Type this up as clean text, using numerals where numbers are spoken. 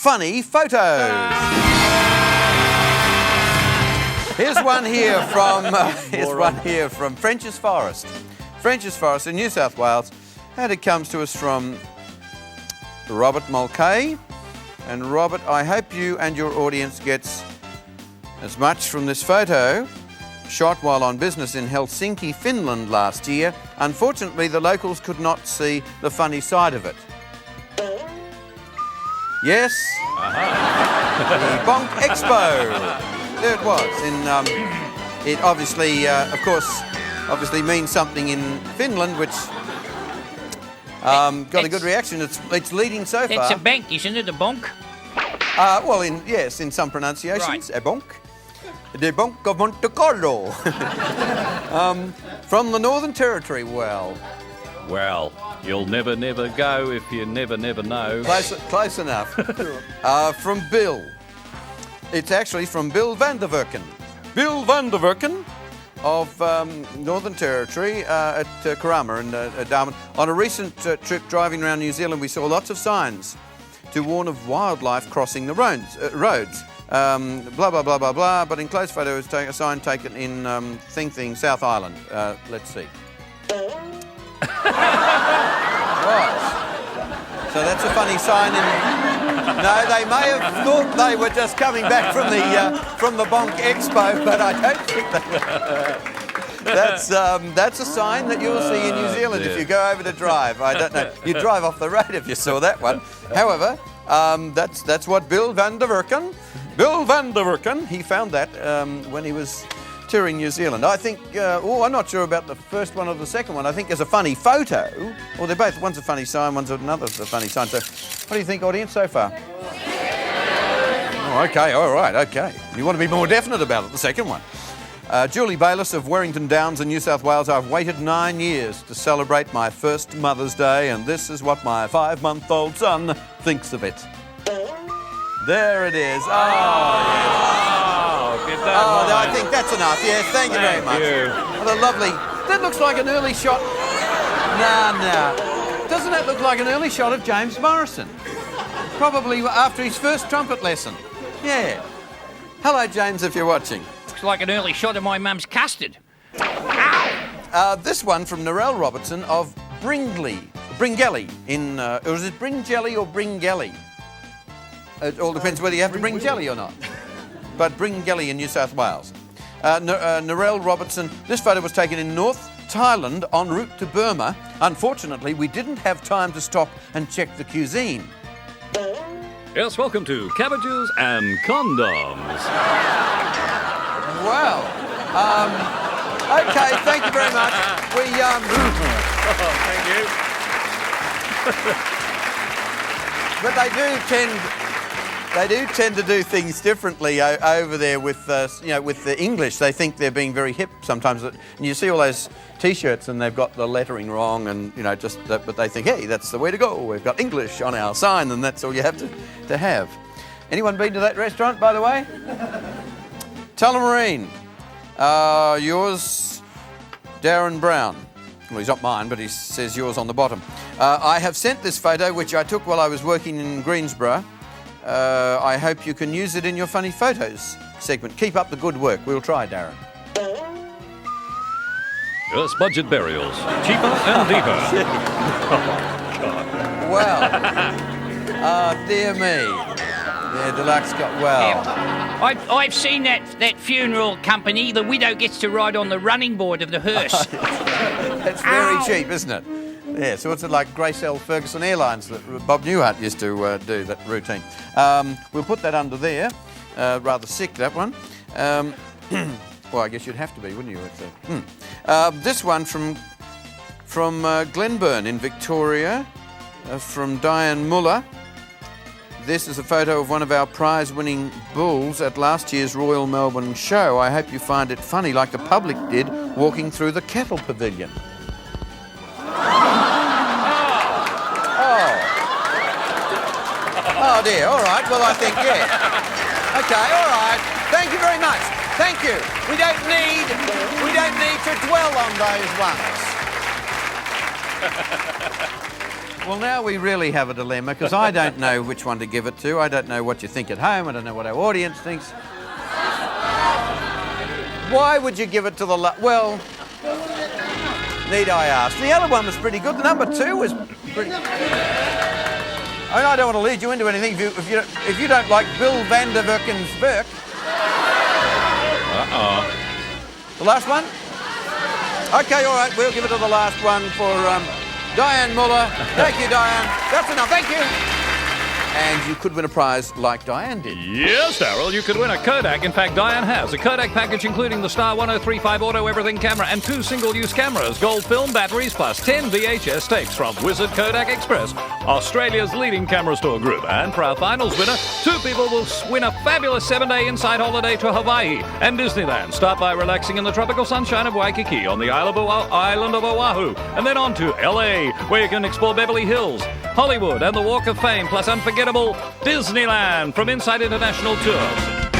Phunny Fotos. Here's one here from French's Forest. French's Forest in New South Wales. And it comes to us from Robert Mulcahy. And Robert, I hope you and your audience gets as much from this photo, shot while on business in Helsinki, Finland last year. Unfortunately, the locals could not see the funny side of it. Yes, the Bonk Expo. There it was. It obviously, obviously means something in Finland, which got a good reaction. It's leading so far. It's a bank, isn't it? A bonk? Well, in some pronunciations, right. A bonk. The Bonk of Monte Carlo. From the Northern Territory, well, you'll never go if you never know. Close enough. From Bill. It's actually from Bill van der Werken. Bill van der Werken of Northern Territory at Karama and Darwin. On a recent trip driving around New Zealand, we saw lots of signs to warn of wildlife crossing the roads. Blah, blah, blah, blah, blah. But in close photo is a sign taken in Thing, South Island. Let's see. Right. So that's a funny sign. No, they may have thought they were just coming back from the Bonk Expo, but I don't think they were. That's a sign that you'll see in New Zealand if you go over to drive. I don't know. You'd drive off the road if you saw that one. However, that's what Bill van der Werken, he found that when he was touring New Zealand. I think, I'm not sure about the first one or the second one. I think there's a funny photo. Well, they're both, one's a funny sign, another's a funny sign. So what do you think, audience, so far? Oh, okay, all right, okay. You want to be more definite about it, the second one. Julie Bayliss of Warrington Downs in New South Wales. I've waited 9 years to celebrate my first Mother's Day, and this is what my 5-month-old son thinks of it. There it is. I think that's enough. Yes, thank you very much. What a lovely... That looks like an early shot... No. Doesn't that look like an early shot of James Morrison? Probably after his first trumpet lesson. Yeah. Hello, James, if you're watching. Looks like an early shot of my mum's custard. This one from Narelle Robertson of Bringelly in... or is it Bringelly or Bringelly? It all depends whether you have to bring jelly or not. But Bringelly in New South Wales. Narelle Robertson, this photo was taken in North Thailand en route to Burma. Unfortunately, we didn't have time to stop and check the cuisine. Yes, welcome to Cabbages and Condoms. Wow. Okay, thank you very much. Thank you. But they do tend to do things differently over there with with the English. They think they're being very hip sometimes. And you see all those T-shirts and they've got the lettering wrong, and but they think, hey, that's the way to go. We've got English on our sign, and that's all you have to have. Anyone been to that restaurant, by the way? Tullamarine. Yours, Darren Brown. Well, he's not mine, but he says yours on the bottom. I have sent this photo, which I took while I was working in Greensborough. I hope you can use it in your Funny Photos segment. Keep up the good work. We'll try, Darren. Yes, budget burials. Cheaper and deeper. Well. Dear me. Yeah, Deluxe got well. I've seen that funeral company. The widow gets to ride on the running board of the hearse. That's very cheap, isn't it? Yeah, so it's like Grace L. Ferguson Airlines that Bob Newhart used to do that routine. We'll put that under there. Rather sick, that one. Well, I guess you'd have to be, wouldn't you? This one from Glenburn in Victoria, from Diane Muller. This is a photo of one of our prize-winning bulls at last year's Royal Melbourne Show. I hope you find it funny, like the public did, walking through the cattle pavilion. Oh dear, all right, well I think, yeah. Okay, all right, thank you very much, thank you. We don't need to dwell on those ones. Well, now we really have a dilemma because I don't know which one to give it to. I don't know what you think at home. I don't know what our audience thinks. Why would you give it to the well, need I ask? The other one was pretty good. The number 2 was pretty... I mean, I don't want to lead you into anything if you don't like Bill van der Werken's work. The last one? Okay, all right, we'll give it to the last one for Diane Muller. Thank you, Diane. That's enough, thank you. And you could win a prize like Diane did. Yes, Daryl, you could win a Kodak. In fact, Diane has. A Kodak package including the Star 1035 Auto Everything camera and 2 single-use cameras, gold film batteries, plus 10 VHS tapes from Wizard Kodak Express, Australia's leading camera store group. And for our finals winner, 2 people will win a fabulous 7-day inside holiday to Hawaii and Disneyland. Start by relaxing in the tropical sunshine of Waikiki on the island of Oahu, and then on to LA, where you can explore Beverly Hills, Hollywood and the Walk of Fame, plus unforgettable Disneyland from Inside International Tours.